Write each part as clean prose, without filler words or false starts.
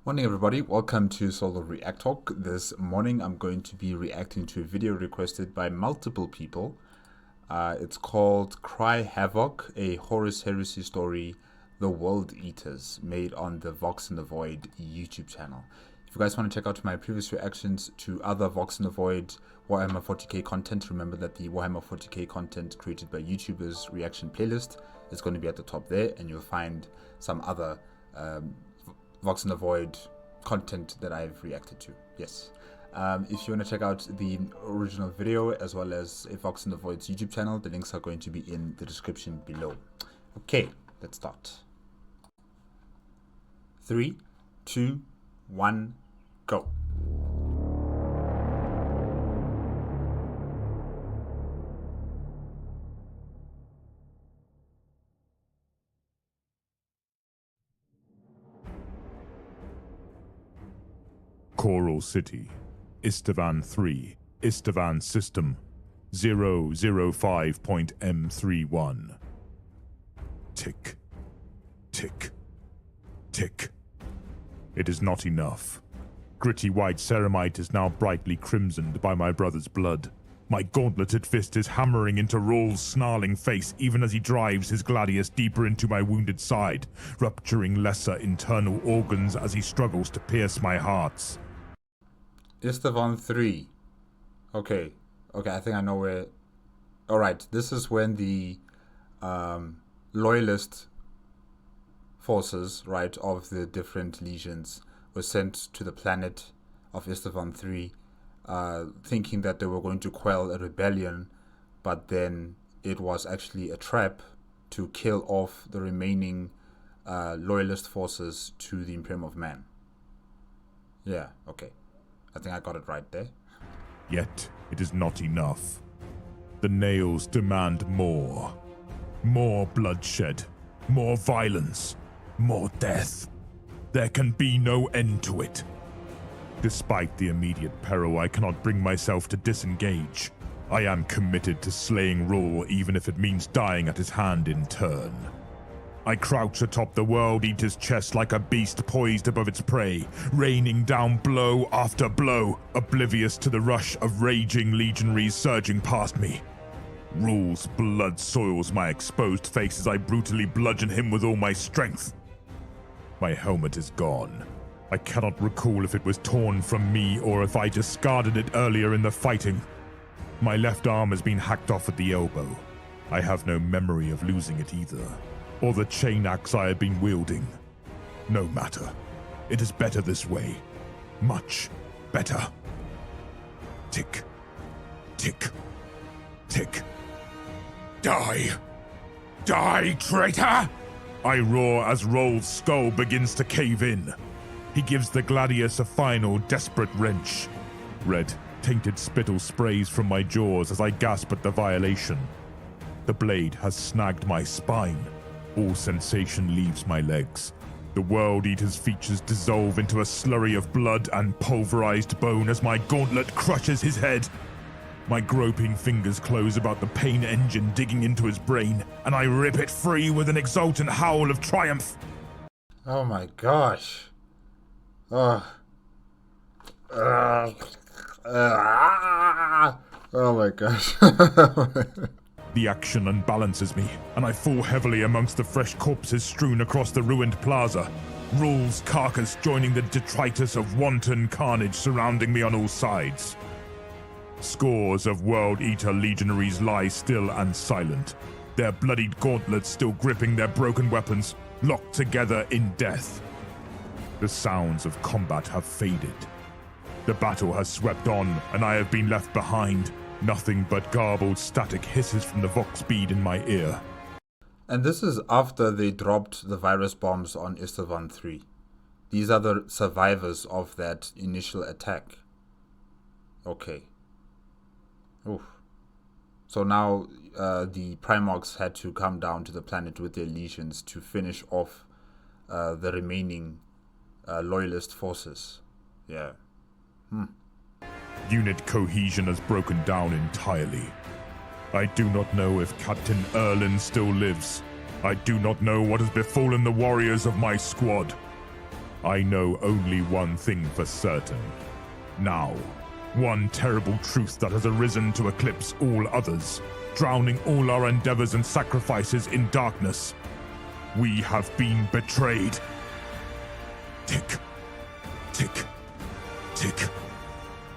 Morning everybody, welcome to Solo ReacTalk. This morning I'm going to be reacting to a video requested by multiple people. It's called Cry Havoc, a Horus Heresy story, The World Eaters, made on the Vox in the Void YouTube channel. If you guys want to check out my previous reactions to other Vox in the Void Warhammer 40k content, remember that the Warhammer 40k content created by YouTubers reaction playlist is going to be at the top there, and you'll find some other Vox in the Void content that I've reacted to. Yes. If you want to check out the original video as well as a Vox in the Void's YouTube channel, the links are going to be in the description below. Okay, let's start. 3, 2, 1, go. Coral City, Isstvan 3, Isstvan System 005.M31. Tick, tick, tick. It is not enough. Gritty white ceramite is now brightly crimsoned by my brother's blood. My gauntleted fist is hammering into Rawl's snarling face even as he drives his gladius deeper into my wounded side, rupturing lesser internal organs as he struggles to pierce my hearts. Isstvan 3. Okay, I think I know where... Alright, this is when the loyalist forces, right, of the different legions were sent to the planet of Isstvan 3, thinking that they were going to quell a rebellion, but then it was actually a trap to kill off the remaining loyalist forces to the Imperium of Man. Yeah, okay. I think I got it right there. Yet, it is not enough. The nails demand more. More bloodshed. More violence. More death. There can be no end to it. Despite the immediate peril, I cannot bring myself to disengage. I am committed to slaying Rawl, even if it means dying at his hand in turn. I crouch atop the World Eater's chest like a beast poised above its prey, raining down blow after blow, oblivious to the rush of raging legionaries surging past me. Rawl's blood soils my exposed face as I brutally bludgeon him with all my strength. My helmet is gone. I cannot recall if it was torn from me or if I discarded it earlier in the fighting. My left arm has been hacked off at the elbow. I have no memory of losing it either, or the chain axe I had been wielding. No matter. It is better this way. Much better. Tick. Tick. Tick. Die! Die, traitor! I roar as Rawl's skull begins to cave in. He gives the gladius a final, desperate wrench. Red, tainted spittle sprays from my jaws as I gasp at the violation. The blade has snagged my spine. All sensation leaves my legs. The World Eater's features dissolve into a slurry of blood and pulverized bone as my gauntlet crushes his head. My groping fingers close about the pain engine digging into his brain, and I rip it free with an exultant howl of triumph. Oh my gosh. Oh my gosh. The action unbalances me, and I fall heavily amongst the fresh corpses strewn across the ruined plaza. Rawl's carcass joining the detritus of wanton carnage surrounding me on all sides. Scores of World Eater legionaries lie still and silent, their bloodied gauntlets still gripping their broken weapons, locked together in death. The sounds of combat have faded. The battle has swept on, and I have been left behind. Nothing but garbled static hisses from the Vox bead in my ear. And this is after they dropped the virus bombs on Isstvan 3. These are the survivors of that initial attack. Okay. Oof. So now the Primarchs had to come down to the planet with their legions to finish off the remaining loyalist forces. Yeah. Unit cohesion has broken down entirely. I do not know if Captain Erlin still lives. I do not know what has befallen the warriors of my squad. I know only one thing for certain. Now, one terrible truth that has arisen to eclipse all others, drowning all our endeavors and sacrifices in darkness. We have been betrayed. Tick, tick, tick.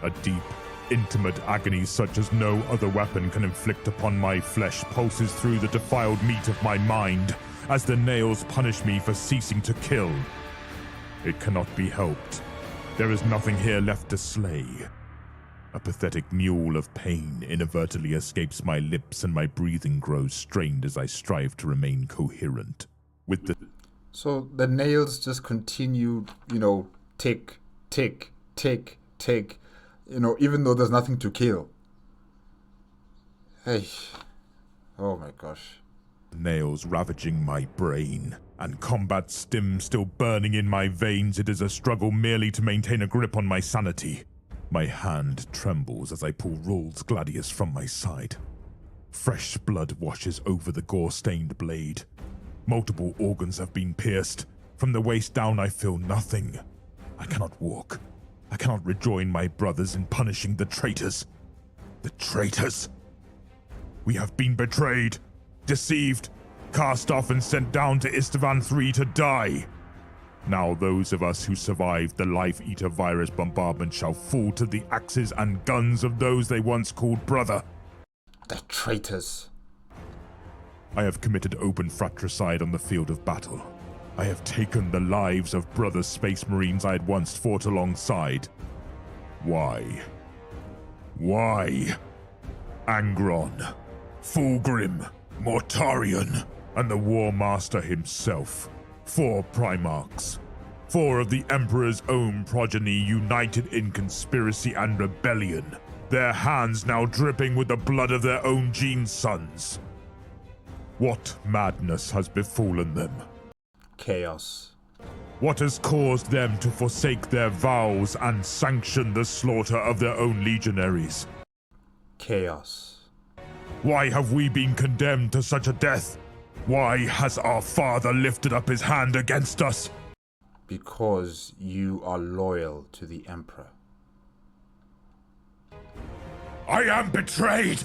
A deep, intimate agony such as no other weapon can inflict upon my flesh pulses through the defiled meat of my mind as the nails punish me for ceasing to kill. It cannot be helped. There is nothing here left to slay. A pathetic mule of pain inadvertently escapes my lips and my breathing grows strained as I strive to remain coherent. So the nails just continue, tick, tick, tick, tick, even though there's nothing to kill. Hey, oh my gosh. Nails ravaging my brain, and combat stim still burning in my veins, it is a struggle merely to maintain a grip on my sanity. My hand trembles as I pull Rawls Gladius from my side. Fresh blood washes over the gore-stained blade. Multiple organs have been pierced. From the waist down I feel nothing. I cannot walk. I cannot rejoin my brothers in punishing the traitors. The traitors! We have been betrayed, deceived, cast off and sent down to Isstvan 3 to die. Now those of us who survived the Life-Eater virus bombardment shall fall to the axes and guns of those they once called brother. The traitors. I have committed open fratricide on the field of battle. I have taken the lives of brother space marines I had once fought alongside. Why? Why? Angron, Fulgrim, Mortarion, and the War Master himself. 4 Primarchs. 4 of the Emperor's own progeny united in conspiracy and rebellion. Their hands now dripping with the blood of their own gene sons. What madness has befallen them? Chaos. What has caused them to forsake their vows and sanction the slaughter of their own legionaries? Chaos. Why have we been condemned to such a death? Why has our father lifted up his hand against us? Because you are loyal to the Emperor. I am betrayed!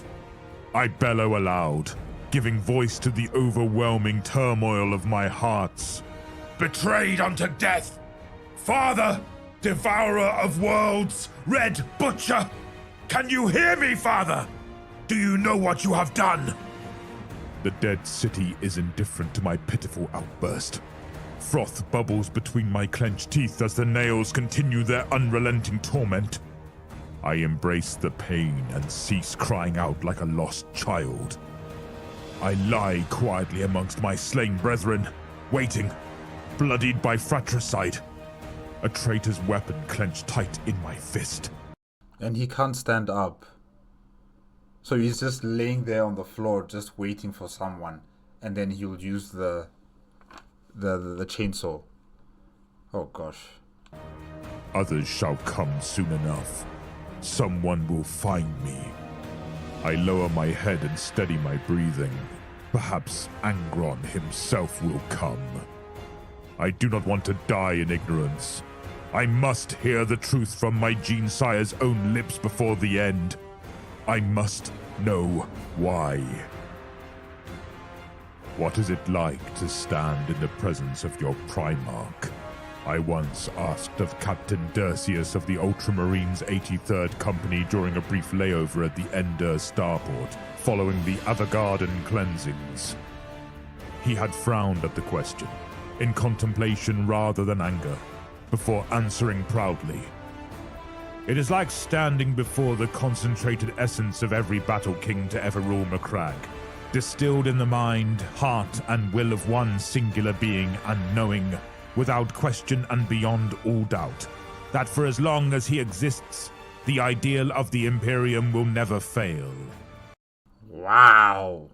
I bellow aloud, giving voice to the overwhelming turmoil of my hearts. Betrayed unto death! Father, devourer of worlds, Red Butcher! Can you hear me, Father? Do you know what you have done? The dead city is indifferent to my pitiful outburst. Froth bubbles between my clenched teeth as the nails continue their unrelenting torment. I embrace the pain and cease crying out like a lost child. I lie quietly amongst my slain brethren, waiting, bloodied by fratricide. A traitor's weapon clenched tight in my fist. And he can't stand up. So he's just laying there on the floor, just waiting for someone, and then he'll use the chainsaw. Oh gosh. Others shall come soon enough. Someone will find me. I lower my head and steady my breathing. Perhaps Angron himself will come. I do not want to die in ignorance. I must hear the truth from my gene sire's own lips before the end. I must know why. What is it like to stand in the presence of your Primarch? I once asked of Captain Dersius of the Ultramarines 83rd Company during a brief layover at the Ender starport, following the Avogarden cleansings. He had frowned at the question, in contemplation rather than anger, before answering proudly. It is like standing before the concentrated essence of every battle king to ever rule Macragge, distilled in the mind, heart, and will of one singular being, and knowing, without question and beyond all doubt, that for as long as he exists, the ideal of the Imperium will never fail. Wow.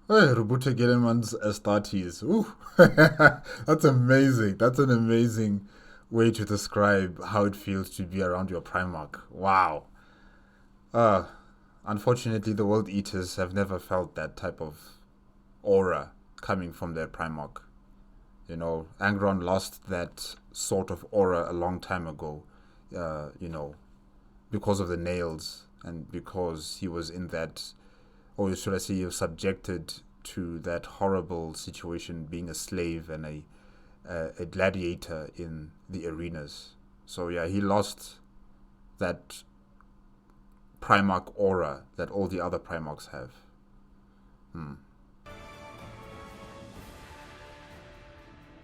Hey, Roboto Gelemans Astartes. Ooh, that's amazing. That's an amazing way to describe how it feels to be around your Primarch. Wow. Unfortunately, the World Eaters have never felt that type of aura coming from their Primarch. You know, Angron lost that sort of aura a long time ago, because of the nails and because he was in that, or should I say, he was subjected to that horrible situation, being a slave and a gladiator in the arenas. So yeah, he lost that Primarch aura that all the other Primarchs have.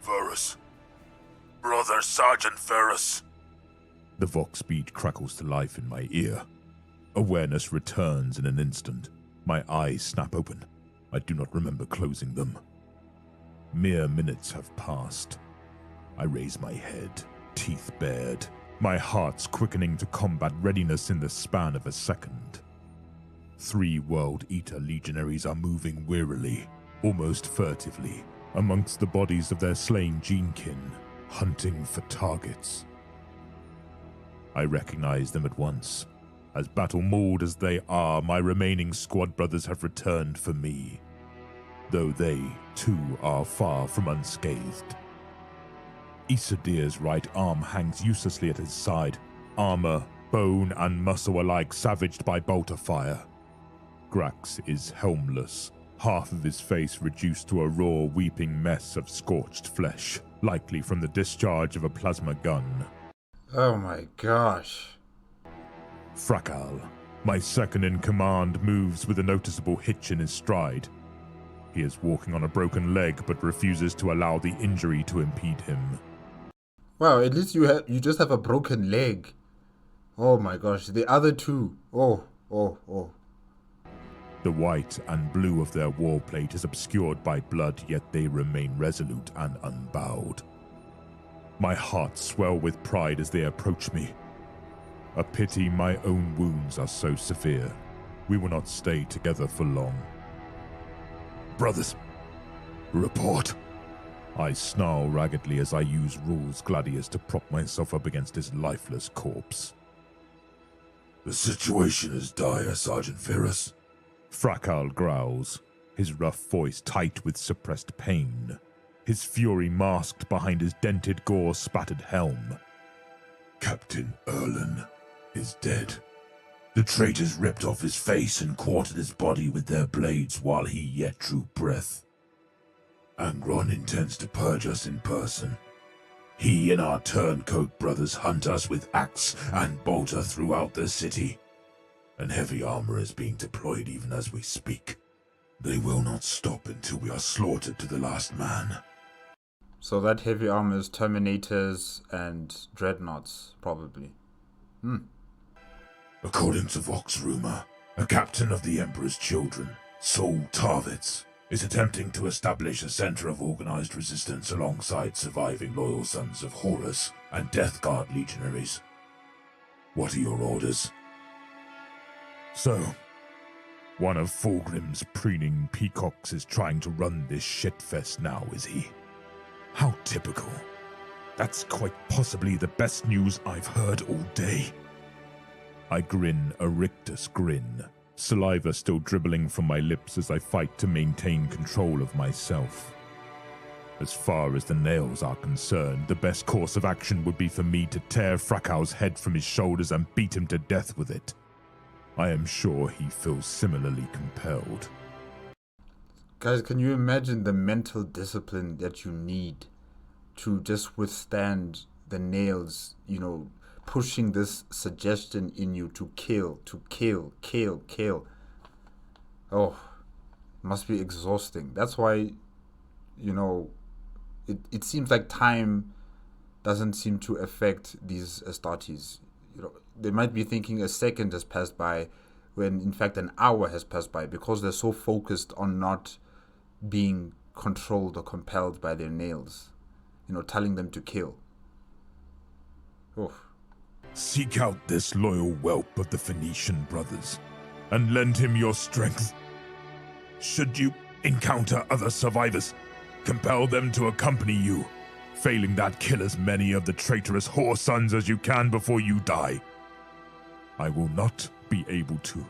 Horus. Brother Sergeant Horus. The Vox beat crackles to life in my ear. Awareness returns in an instant. My eyes snap open. I do not remember closing them. Mere minutes have passed. I raise my head, teeth bared, my heart's quickening to combat readiness in the span of a second. 3 World Eater legionaries are moving wearily, almost furtively, amongst the bodies of their slain genekin, hunting for targets. I recognize them at once. As battle-mauled as they are, my remaining squad brothers have returned for me, though they, too, are far from unscathed. Issadir's right arm hangs uselessly at his side, armor, bone, and muscle alike savaged by bolter fire. Grax is helmless, half of his face reduced to a raw, weeping mess of scorched flesh, likely from the discharge of a plasma gun. Oh my gosh. Frakal, my second-in-command, moves with a noticeable hitch in his stride. He is walking on a broken leg, but refuses to allow the injury to impede him. Wow, at least you just have a broken leg. Oh my gosh, the other two. Oh. The white and blue of their war plate is obscured by blood, yet they remain resolute and unbowed. My heart swells with pride as they approach me. A pity my own wounds are so severe. We will not stay together for long. Brothers, report. I snarl raggedly as I use Rule's Gladius to prop myself up against his lifeless corpse. The situation is dire, Sergeant Horus. Frakal growls, his rough voice tight with suppressed pain, his fury masked behind his dented, gore-spattered helm. Captain Erlen is dead. The traitors ripped off his face and quartered his body with their blades while he yet drew breath. Angron intends to purge us in person. He and our turncoat brothers hunt us with axe and bolter throughout the city, and heavy armor is being deployed even as we speak. They will not stop until we are slaughtered to the last man. So that heavy armor is Terminators and Dreadnoughts, probably. According to Vox rumor, a captain of the Emperor's children, Sol Tarvitz, is attempting to establish a center of organized resistance alongside surviving loyal sons of Horus and Death Guard legionaries. What are your orders? So, one of Fulgrim's preening peacocks is trying to run this shitfest now, is he? How typical. That's quite possibly the best news I've heard all day. I grin a rictus grin, saliva still dribbling from my lips as I fight to maintain control of myself. As far as the nails are concerned, the best course of action would be for me to tear Frakal's head from his shoulders and beat him to death with it. I am sure he feels similarly compelled. Guys, can you imagine the mental discipline that you need to just withstand the nails, pushing this suggestion in you to kill. Oh, must be exhausting. That's why, it seems like time doesn't seem to affect these Astartes. They might be thinking a second has passed by when in fact an hour has passed by, because they're so focused on not being controlled or compelled by their nails, telling them to kill. Oh. Seek out this loyal whelp of the Phoenician brothers, and lend him your strength. Should you encounter other survivors, compel them to accompany you. Failing that, kill as many of the traitorous whore sons as you can before you die. I will not be able to.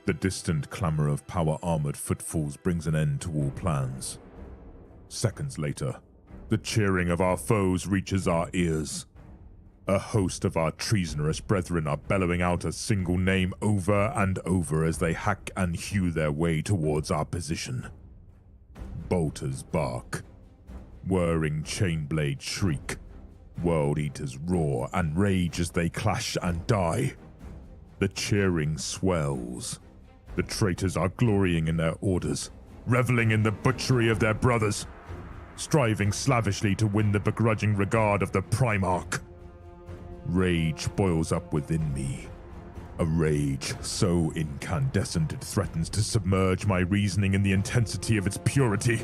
The distant clamor of power-armored footfalls brings an end to all plans. Seconds later, The cheering of our foes reaches our ears. A host of our treasonous brethren are bellowing out a single name over and over as they hack and hew their way towards our position. Bolters bark. Whirring chain blades shriek. World Eaters roar and rage as they clash and die. The cheering swells. The traitors are glorying in their orders, reveling in the butchery of their brothers, striving slavishly to win the begrudging regard of the Primarch. Rage boils up within me. A rage so incandescent it threatens to submerge my reasoning in the intensity of its purity.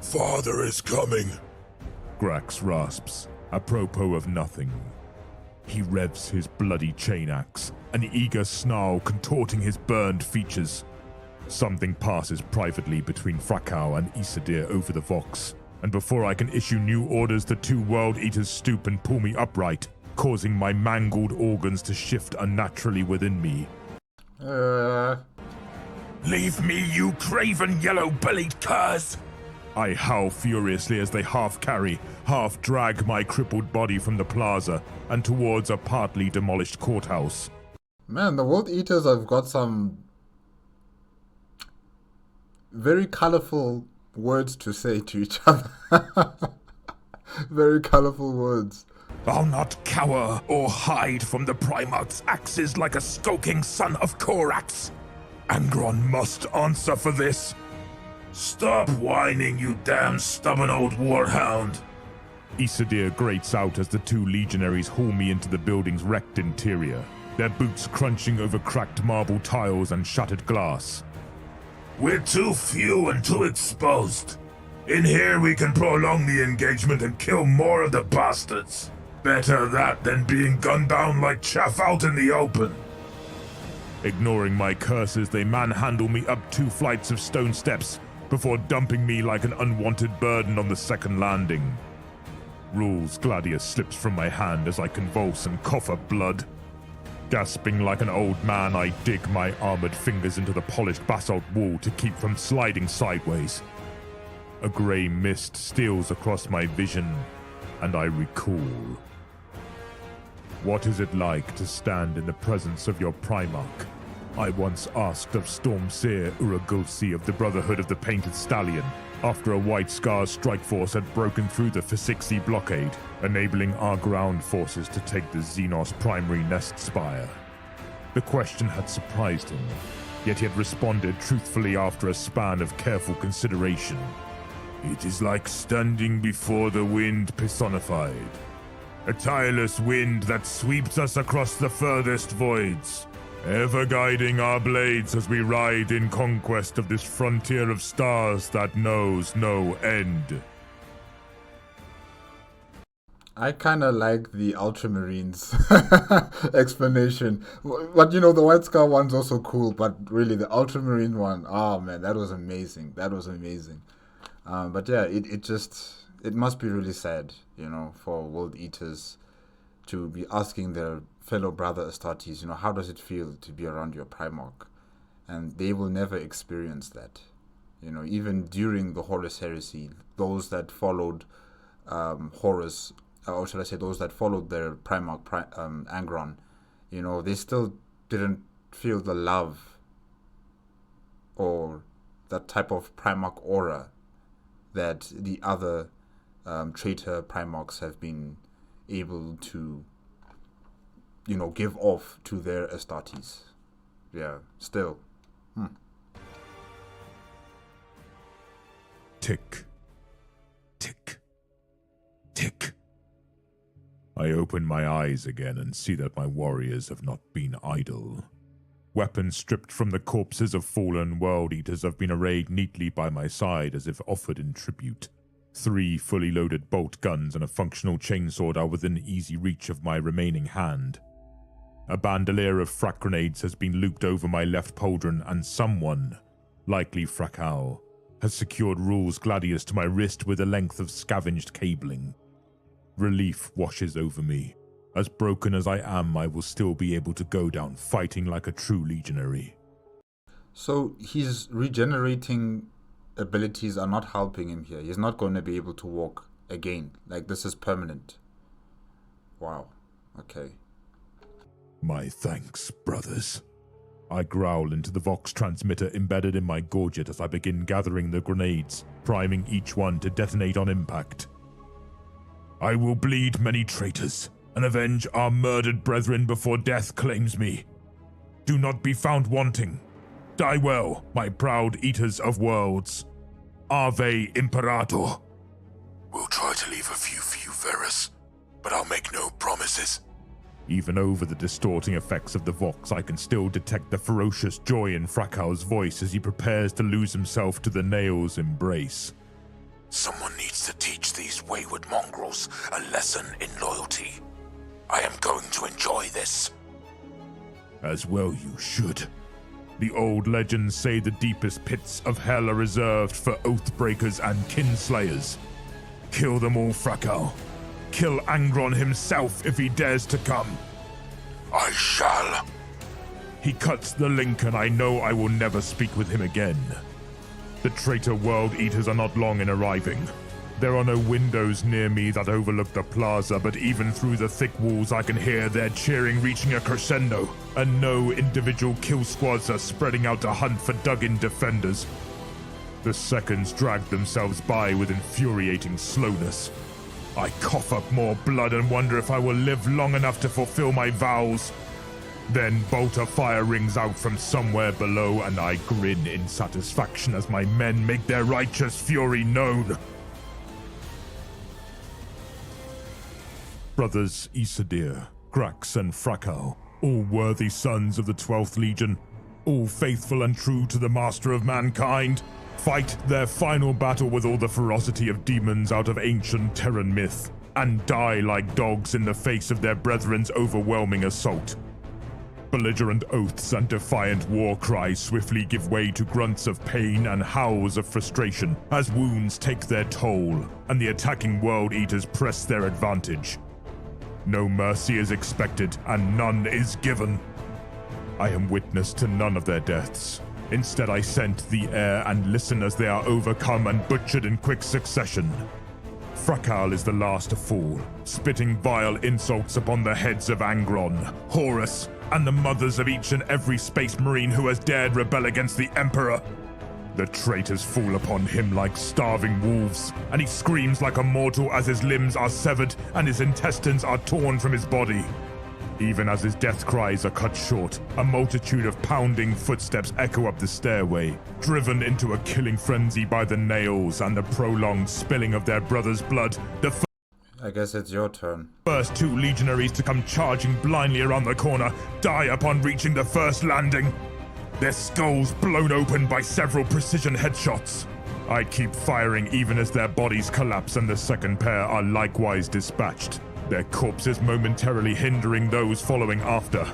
Father is coming. Grax rasps, apropos of nothing. He revs his bloody chain axe, an eager snarl contorting his burned features. Something passes privately between Frakau and Issadir over the Vox, and before I can issue new orders, the two World Eaters stoop and pull me upright, causing my mangled organs to shift unnaturally within me. Leave me, you craven yellow-bellied curs! I howl furiously as they half carry, half drag my crippled body from the plaza and towards a partly demolished courthouse. Man, the World Eaters have got some very colorful words to say to each other. Very colorful words. I'll not cower or hide from the Primarch's axes like a skulking son of Korax. Angron must answer for this. Stop whining, you damn stubborn old warhound. Issadir grates out as the two legionaries haul me into the building's wrecked interior, their boots crunching over cracked marble tiles and shattered glass. We're too few and too exposed. In here we can prolong the engagement and kill more of the bastards. Better that than being gunned down like chaff out in the open. Ignoring my curses, they manhandle me up 2 flights of stone steps before dumping me like an unwanted burden on the second landing. Rules Gladius slips from my hand as I convulse and cough up blood. Gasping like an old man, I dig my armored fingers into the polished basalt wall to keep from sliding sideways. A grey mist steals across my vision, and I recoil. What is it like to stand in the presence of your Primarch? I once asked of Stormseer Uragulsi of the Brotherhood of the Painted Stallion, after a White Scar's strike force had broken through the Physixi blockade, enabling our ground forces to take the Xenos primary nest spire. The question had surprised him, yet he had responded truthfully after a span of careful consideration. It is like standing before the wind personified. A tireless wind that sweeps us across the furthest voids, ever guiding our blades as we ride in conquest of this frontier of stars that knows no end. I kind of like the Ultramarines explanation. But you know, the White Scar one's also cool, but really the Ultramarine one, oh man, that was amazing. That was amazing. But yeah, it must be really sad, you know, for World Eaters to be asking their fellow brother Astartes, you know, how does it feel to be around your Primarch? And they will never experience that. You know, even during the Horus Heresy, those that followed Horus, or should I say those that followed their Primarch, Angron, you know, they still didn't feel the love or that type of Primarch aura that the other traitor Primarchs have been able to, you know, give off to their Astartes. Yeah, still. Tick. Tick. Tick. I open my eyes again and see that my warriors have not been idle. Weapons stripped from the corpses of fallen World Eaters have been arrayed neatly by my side as if offered in tribute. 3 fully loaded bolt guns and a functional chainsword are within easy reach of my remaining hand. A bandolier of frack grenades has been looped over my left pauldron, and someone, likely Frakau, has secured Rules Gladius to my wrist with a length of scavenged cabling. Relief washes over me. As broken as I am, I will still be able to go down fighting like a true legionary. So his regenerating abilities are not helping him here. He's not going to be able to walk again. Like, this is permanent. Wow. Okay. My thanks, brothers. I growl into the Vox transmitter embedded in my gorget as I begin gathering the grenades, priming each one to detonate on impact. I will bleed many traitors and avenge our murdered brethren before death claims me. Do not be found wanting. Die well, my proud eaters of worlds. Ave Imperator. We'll try to leave a few for you, Varus, but I'll make no promises. Even over the distorting effects of the Vox, I can still detect the ferocious joy in Frakal's voice as he prepares to lose himself to the Nail's embrace. Someone needs to teach these wayward mongrels a lesson in loyalty. I am going to enjoy this. As well you should. The old legends say the deepest pits of hell are reserved for oathbreakers and kinslayers. Kill them all, Frakal. Kill Angron himself if he dares to come. I shall. He cuts the link and I know I will never speak with him again. The traitor world eaters are not long in arriving. There are no windows near me that overlook the plaza, but even through the thick walls I can hear their cheering reaching a crescendo, and no individual kill squads are spreading out to hunt for dug-in defenders. The seconds drag themselves by with infuriating slowness. I cough up more blood and wonder if I will live long enough to fulfill my vows. Then bolt of fire rings out from somewhere below, and I grin in satisfaction as my men make their righteous fury known. Brothers Isadir, Grax, and Frakal, all worthy sons of the 12th Legion, all faithful and true to the master of mankind, fight their final battle with all the ferocity of demons out of ancient Terran myth, and die like dogs in the face of their brethren's overwhelming assault. Belligerent oaths and defiant war cries swiftly give way to grunts of pain and howls of frustration as wounds take their toll, and the attacking World Eaters press their advantage. No mercy is expected, and none is given. I am witness to none of their deaths. Instead, I scent the air and listen as they are overcome and butchered in quick succession. Frakal is the last to fall, spitting vile insults upon the heads of Angron, Horus, and the mothers of each and every space marine who has dared rebel against the Emperor. The traitors fall upon him like starving wolves, and he screams like a mortal as his limbs are severed and his intestines are torn from his body. Even as his death cries are cut short, a multitude of pounding footsteps echo up the stairway, driven into a killing frenzy by the nails and the prolonged spilling of their brother's blood. I guess it's your turn. First two legionaries to come charging blindly around the corner die upon reaching the first landing. Their skulls blown open by several precision headshots. I keep firing even as their bodies collapse and the second pair are likewise dispatched, their corpses momentarily hindering those following after.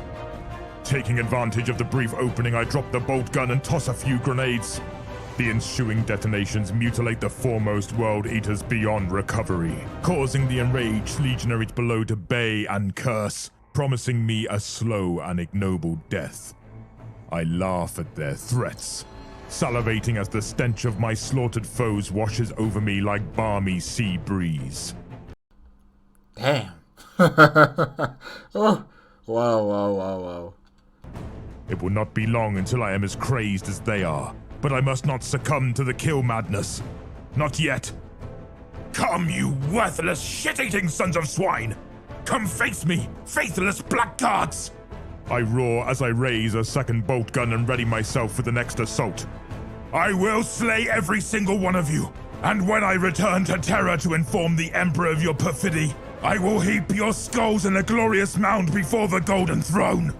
Taking advantage of the brief opening, I drop the bolt gun and toss a few grenades. The ensuing detonations mutilate the foremost World Eaters beyond recovery, causing the enraged legionaries below to bay and curse, promising me a slow and ignoble death. I laugh at their threats, salivating as the stench of my slaughtered foes washes over me like balmy sea breeze. Damn. Oh, wow, wow, wow, wow. It will not be long until I am as crazed as they are, but I must not succumb to the kill madness. Not yet. Come, you worthless, shit-eating sons of swine! Come face me, faithless blackguards! I roar as I raise a second bolt gun and ready myself for the next assault. I will slay every single one of you, and when I return to Terra to inform the Emperor of your perfidy, I will heap your skulls in a glorious mound before the Golden Throne.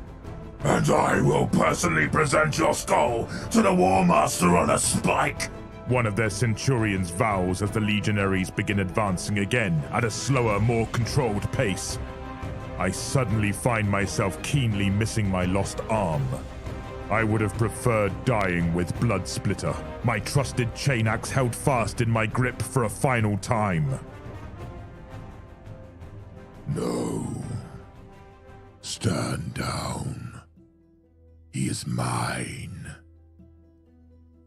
And I will personally present your skull to the War Master on a spike. One of their centurions vows as the legionaries begin advancing again at a slower, more controlled pace. I suddenly find myself keenly missing my lost arm. I would have preferred dying with Bloodsplitter, my trusted chain axe held fast in my grip for a final time. No. Stand down. He is mine.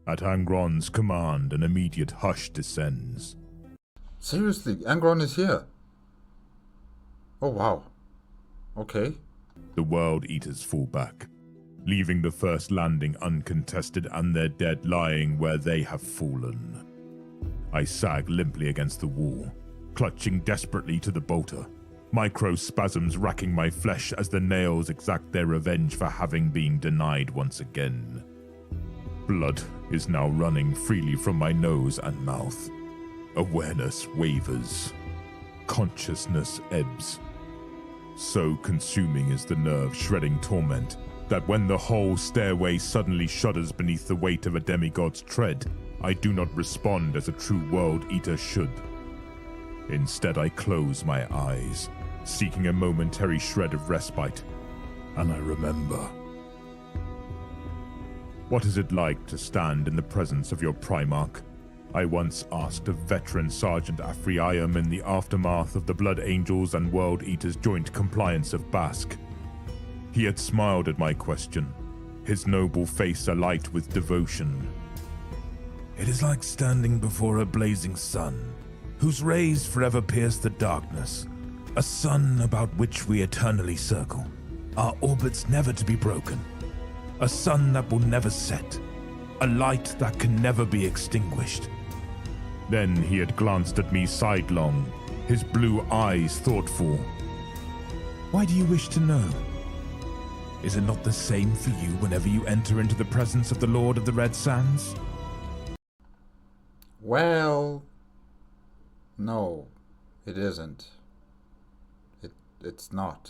At Angron's command, an immediate hush descends. Seriously, Angron is here. Oh wow. Okay. The World Eaters fall back, leaving the first landing uncontested and their dead lying where they have fallen. I sag limply against the wall, clutching desperately to the bolter, microspasms racking my flesh as the nails exact their revenge for having been denied once again. Blood is now running freely from my nose and mouth. Awareness wavers. Consciousness ebbs. So consuming is the nerve-shredding torment that when the whole stairway suddenly shudders beneath the weight of a demigod's tread, I do not respond as a true World Eater should. Instead, I close my eyes, seeking a momentary shred of respite, and I remember. What is it like to stand in the presence of your Primarch? I once asked of veteran Sergeant Afriayam in the aftermath of the Blood Angels and World Eaters' joint compliance of Basque. He had smiled at my question, his noble face alight with devotion. It is like standing before a blazing sun, whose rays forever pierce the darkness, a sun about which we eternally circle, our orbits never to be broken, a sun that will never set, a light that can never be extinguished. Then he had glanced at me sidelong, his blue eyes thoughtful. Why do you wish to know? Is it not the same for you whenever you enter into the presence of the Lord of the Red Sands? Well, no, it isn't. It's not.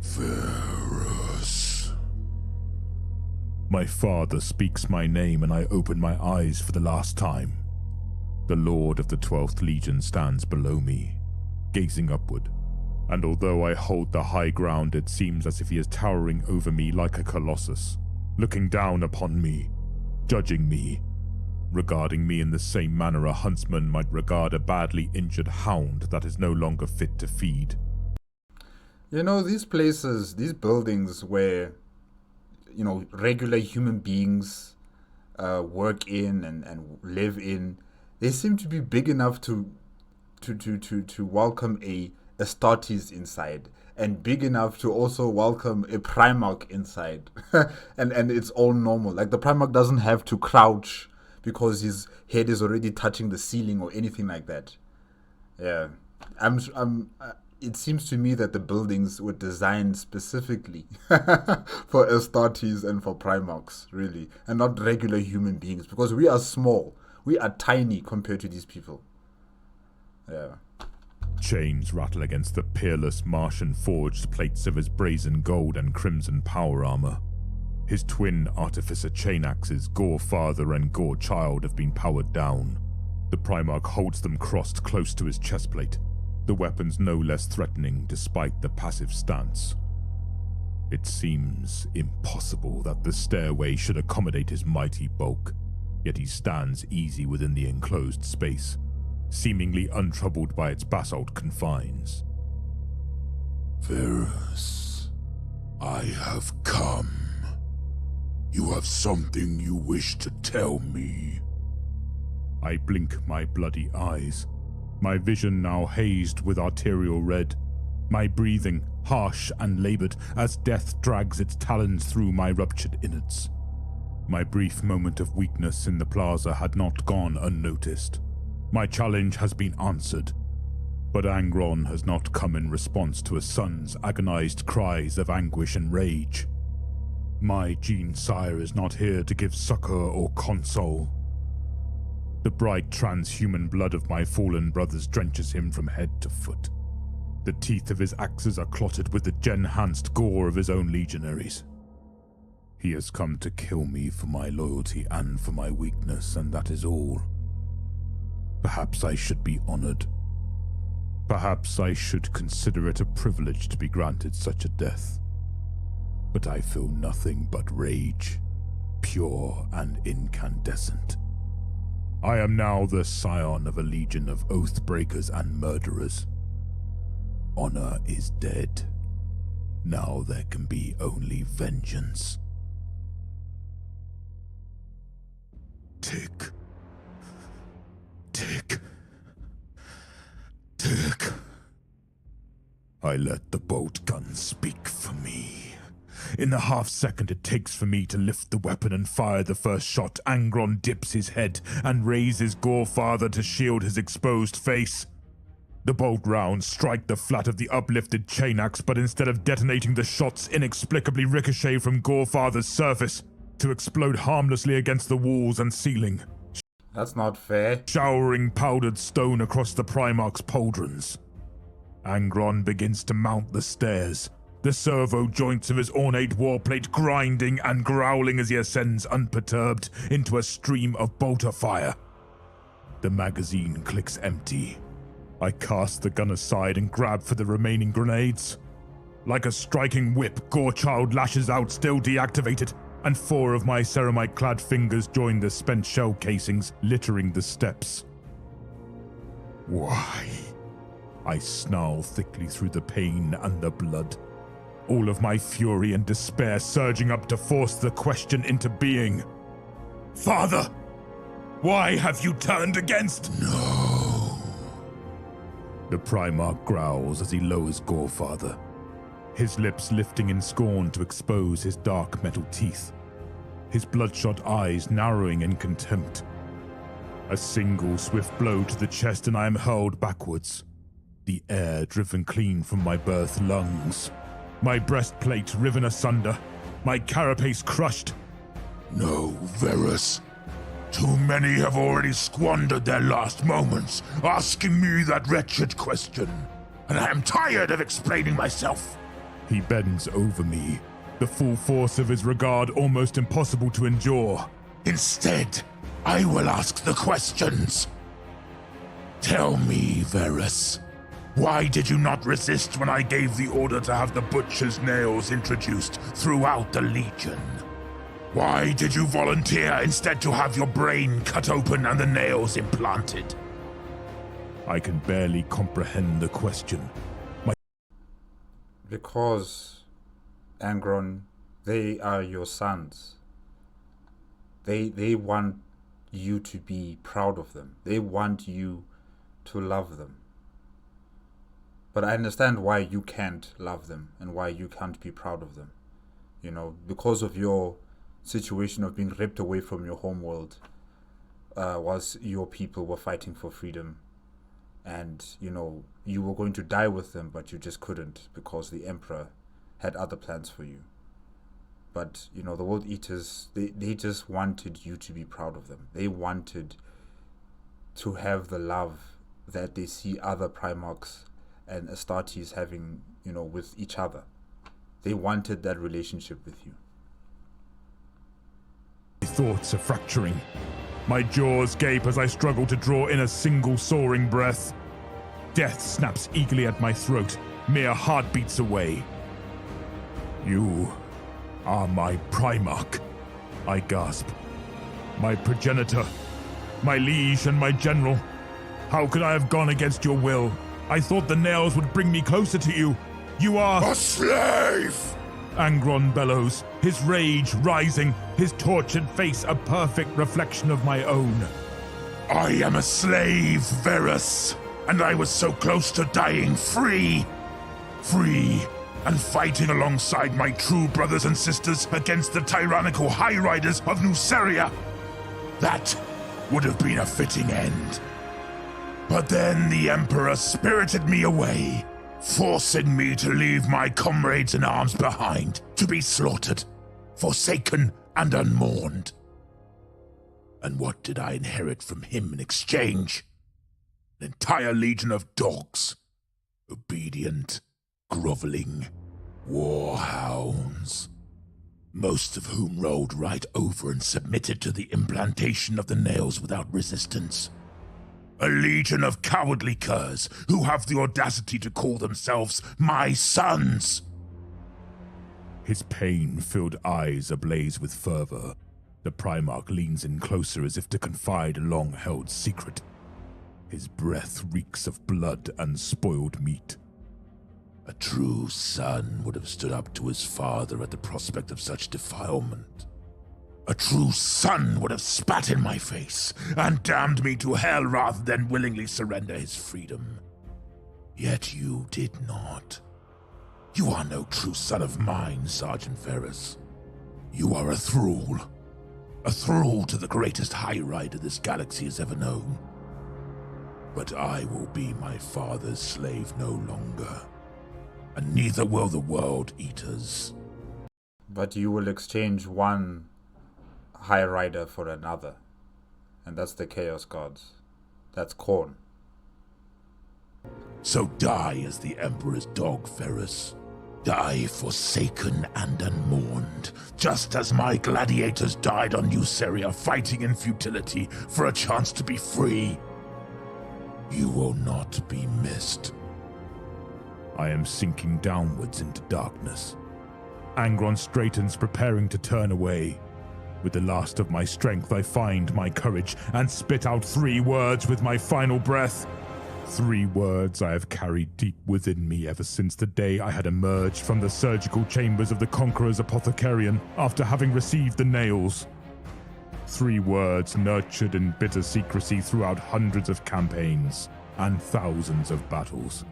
Varus. My father speaks my name and I open my eyes for the last time. The Lord of the 12th Legion stands below me, gazing upward, and although I hold the high ground, it seems as if he is towering over me like a colossus, looking down upon me, judging me, regarding me in the same manner a huntsman might regard a badly injured hound that is no longer fit to feed. You know, these places, these buildings where, you know, regular human beings work in and live in, they seem to be big enough to welcome a Astartes inside, and big enough to also welcome a Primarch inside. and it's all normal. Like, the Primarch doesn't have to crouch because his head is already touching the ceiling or anything like that. Yeah. It seems to me that the buildings were designed specifically for Astartes and for Primarchs, really, and not regular human beings, because we are small. We are tiny compared to these people. Yeah. Chains rattle against the peerless Martian-forged plates of his brazen gold and crimson power armor. His twin artificer chain axes, Gore Father and Gore Child, have been powered down. The Primarch holds them crossed close to his chestplate, the weapons no less threatening despite the passive stance. It seems impossible that the stairway should accommodate his mighty bulk, yet he stands easy within the enclosed space, seemingly untroubled by its basalt confines. Varus, I have come. You have something you wish to tell me. I blink my bloody eyes, my vision now hazed with arterial red, my breathing harsh and labored as death drags its talons through my ruptured innards. My brief moment of weakness in the plaza had not gone unnoticed. My challenge has been answered, but Angron has not come in response to a son's agonized cries of anguish and rage. My Gene Sire is not here to give succor or console. The bright transhuman blood of my fallen brothers drenches him from head to foot. The teeth of his axes are clotted with the gen-hanced gore of his own legionaries. He has come to kill me for my loyalty and for my weakness, and that is all. Perhaps I should be honored. Perhaps I should consider it a privilege to be granted such a death. But I feel nothing but rage, pure and incandescent. I am now the scion of a legion of oath breakers and murderers. Honor is dead. Now there can be only vengeance. Tick. Tick. Tick. I let the bolt gun speak for me. In the half-second it takes for me to lift the weapon and fire the first shot, Angron dips his head and raises Gorefather to shield his exposed face. The bolt rounds strike the flat of the uplifted chain axe, but instead of detonating, the shots inexplicably ricochet from Gorefather's surface to explode harmlessly against the walls and ceiling. That's not fair. Showering powdered stone across the Primarch's pauldrons. Angron begins to mount the stairs, the servo joints of his ornate warplate grinding and growling as he ascends unperturbed into a stream of bolter fire. The magazine clicks empty. I cast the gun aside and grab for the remaining grenades. Like a striking whip, Gorechild lashes out, still deactivated, and 4 of my ceramite-clad fingers join the spent shell casings littering the steps. Why? I snarl thickly through the pain and the blood, all of my fury and despair surging up to force the question into being. Father, why have you turned against? No. The Primarch growls as he lowers Gorefather, his lips lifting in scorn to expose his dark metal teeth, his bloodshot eyes narrowing in contempt. A single swift blow to the chest and I am hurled backwards, the air driven clean from my birth lungs, my breastplate riven asunder, my carapace crushed. No, Varus. Too many have already squandered their last moments asking me that wretched question, and I am tired of explaining myself. He bends over me, the full force of his regard almost impossible to endure. Instead, I will ask the questions. Tell me, Varus, why did you not resist when I gave the order to have the butcher's nails introduced throughout the Legion? Why did you volunteer instead to have your brain cut open and the nails implanted? I can barely comprehend the question. Because, Angron, they are your sons. They want you to be proud of them. They want you to love them. But I understand why you can't love them and why you can't be proud of them. You know, because of your situation of being ripped away from your homeworld, whilst your people were fighting for freedom. And, you know, you were going to die with them, but you just couldn't because the Emperor had other plans for you. But, you know, the World Eaters, they just wanted you to be proud of them. They wanted to have the love that they see other Primarchs and Astartes having, you know, with each other. They wanted that relationship with you. My thoughts are fracturing. My jaws gape as I struggle to draw in a single soaring breath. Death snaps eagerly at my throat, mere heartbeats away. You are my Primarch, I gasp. My progenitor, my liege and my general. How could I have gone against your will? I thought the nails would bring me closer to you. You are a slave! Angron bellows, his rage rising, his tortured face a perfect reflection of my own. I am a slave, Varus, and I was so close to dying free. Free, and fighting alongside my true brothers and sisters against the tyrannical High Riders of Nuceria. That would have been a fitting end. But then the Emperor spirited me away, forcing me to leave my comrades in arms behind, to be slaughtered, forsaken and unmourned. And what did I inherit from him in exchange? An entire legion of dogs, obedient, groveling warhounds, most of whom rolled right over and submitted to the implantation of the nails without resistance. A legion of cowardly curs who have the audacity to call themselves my sons. His pain-filled eyes ablaze with fervor. The Primarch leans in closer as if to confide a long-held secret. His breath reeks of blood and spoiled meat. A true son would have stood up to his father at the prospect of such defilement. A true son would have spat in my face and damned me to hell rather than willingly surrender his freedom. Yet you did not. You are no true son of mine, Sergeant Ferris. You are a thrall to the greatest high rider this galaxy has ever known. But I will be my father's slave no longer, and neither will the world eaters. But you will exchange one High Rider for another, and that's the Chaos Gods. That's Khorne. So die as the Emperor's dog, Ferris. Die forsaken and unmourned, just as my gladiators died on Euceria fighting in futility for a chance to be free. You will not be missed. I am sinking downwards into darkness. Angron straightens, preparing to turn away. With the last of my strength, I find my courage and spit out 3 words with my final breath. 3 words I have carried deep within me ever since the day I had emerged from the surgical chambers of the Conqueror's Apothecarian after having received the nails. 3 words nurtured in bitter secrecy throughout hundreds of campaigns and thousands of battles.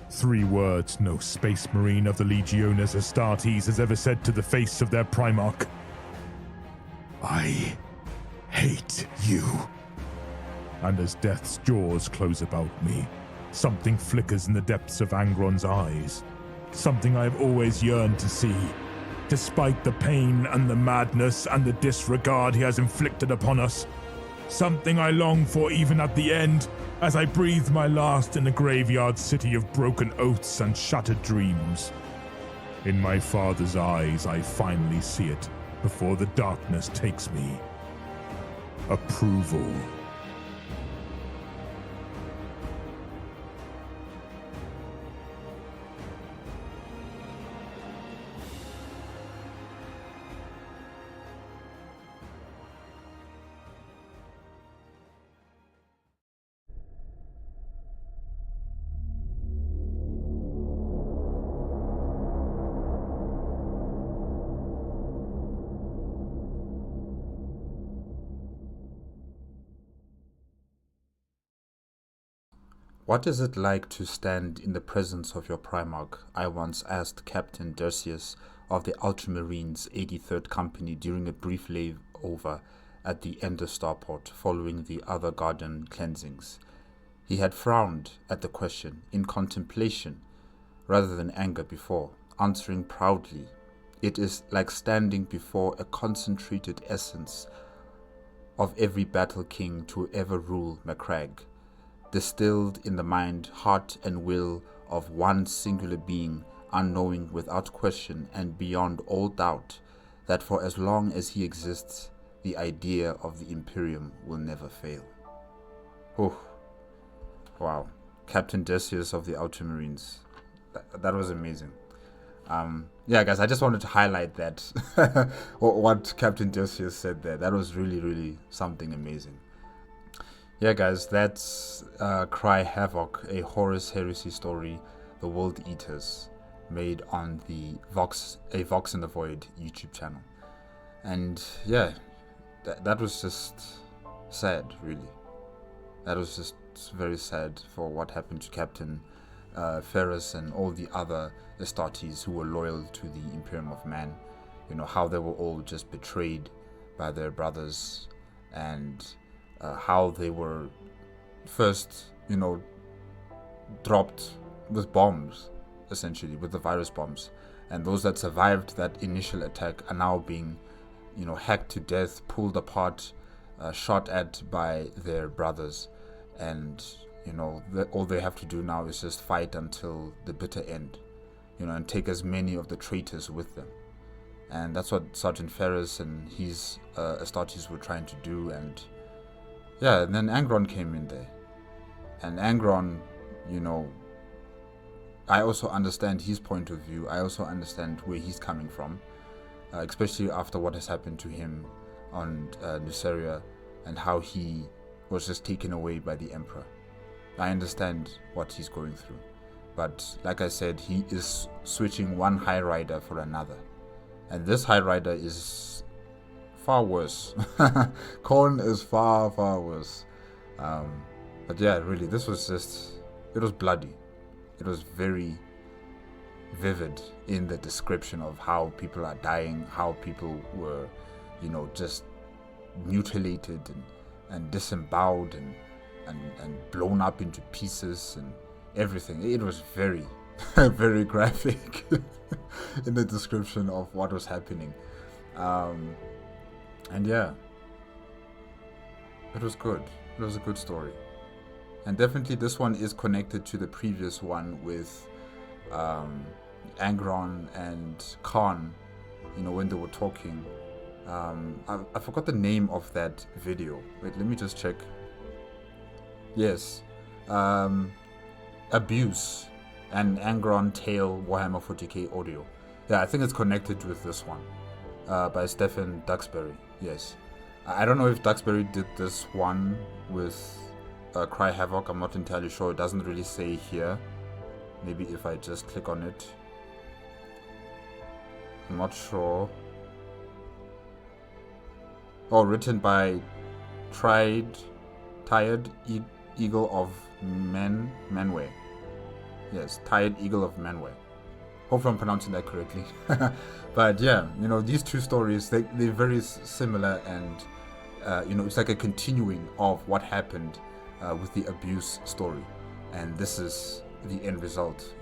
3 words no space marine of the Legiones Astartes has ever said to the face of their Primarch. I hate you. And as death's jaws close about me, something flickers in the depths of Angron's eyes. Something I have always yearned to see, despite the pain and the madness and the disregard he has inflicted upon us. Something I long for even at the end, as I breathe my last in a graveyard city of broken oaths and shattered dreams. In my father's eyes, I finally see it before the darkness takes me. Approval. What is it like to stand in the presence of your Primarch? I once asked Captain Dersius of the Ultramarines 83rd Company during a brief layover at the Ender Starport following the other Guardian cleansings. He had frowned at the question in contemplation rather than anger before, answering proudly, "It is like standing before a concentrated essence of every battle king to ever rule Macragge, distilled in the mind, heart, and will of one singular being, unknowing without question and beyond all doubt that for as long as he exists, the idea of the Imperium will never fail." Oh, wow. Captain Decius of the Ultramarines. That was amazing. Yeah, guys, I just wanted to highlight that, what Captain Decius said there. That was really, really something amazing. Yeah, guys, that's Cry Havoc, a Horus Heresy story, The World Eaters, made on the Vox in the Void YouTube channel. And yeah, that was just sad, really. That was just very sad for what happened to Captain Ferris and all the other Astartes who were loyal to the Imperium of Man. You know, how they were all just betrayed by their brothers, and how they were first, dropped with bombs, essentially, with the virus bombs. And those that survived that initial attack are now being, hacked to death, pulled apart, shot at by their brothers. And, all they have to do now is just fight until the bitter end, and take as many of the traitors with them. And that's what Sergeant Ferris and his Astartes were trying to do. And yeah, and then Angron came in there. And Angron, I also understand his point of view. I also understand where he's coming from, especially after what has happened to him on Nuceria and how he was just taken away by the Emperor. I understand what he's going through. But like I said, he is switching one High Rider for another. And this High Rider is far worse. Korn is far, far worse. But yeah, really, this was just... It was bloody. It was very vivid in the description of how people are dying, how people were, just mutilated and disemboweled and blown up into pieces and everything. It was very, very graphic in the description of what was happening. And yeah, it was good. It was a good story. And definitely this one is connected to the previous one with Angron and Khan, when they were talking. I forgot the name of that video. Wait, let me just check. Yes. Abuse and Angron Tail Warhammer 40k audio. Yeah, I think it's connected with this one. By Stefan Duxbury. Yes. I don't know if Duxbury did this one with Cry Havoc. I'm not entirely sure. It doesn't really say here. Maybe if I just click on it. I'm not sure. Oh, written by Tired Eagle of Manway. Yes, Tired Eagle of Manway. Hopefully I'm pronouncing that correctly. But yeah, these two stories, they're very similar, and it's like a continuing of what happened with the abuse story. And this is the end result,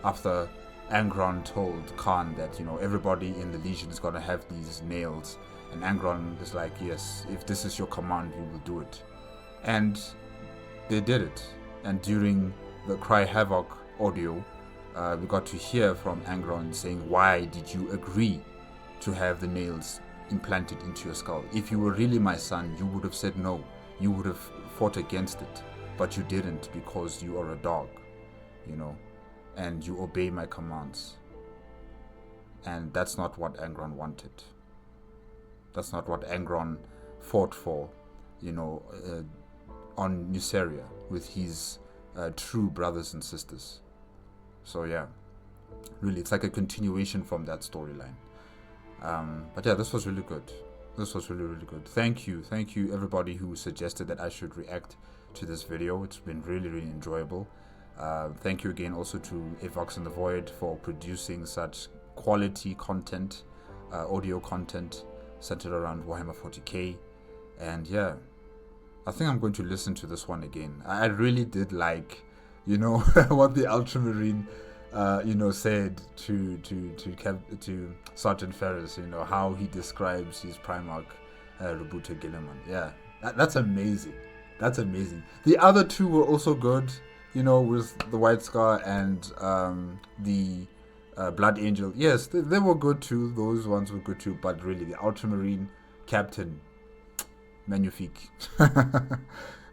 after Angron told Khan that, everybody in the Legion is going to have these nails. And Angron is like, yes, if this is your command, you will do it. And they did it. And during the Cry Havoc audio, we got to hear from Angron saying, why did you agree to have the nails implanted into your skull? If you were really my son, you would have said no. You would have fought against it. But you didn't, because you are a dog, and you obey my commands. And that's not what Angron wanted. That's not what Angron fought for, on Nuceria with his true brothers and sisters. So yeah, really, it's like a continuation from that storyline. But yeah, this was really good. This was really, really good. Thank you everybody who suggested that I should react to this video. It's been really, really enjoyable. Thank you again also to Evox in the Void for producing such quality content, audio content centered around Warhammer 40k. And yeah, I think I'm going to listen to this one again. I really did like, what the Ultramarine said to Sergeant Ferris, how he describes his Primarch Robuta Gilliman. Yeah, that's amazing. That's amazing. The other two were also good, with the White Scar and the Blood Angel. Yes, they were good too. Those ones were good too. But really, the Ultramarine Captain, magnifique.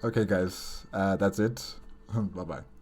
Okay, guys, that's it. Bye-bye.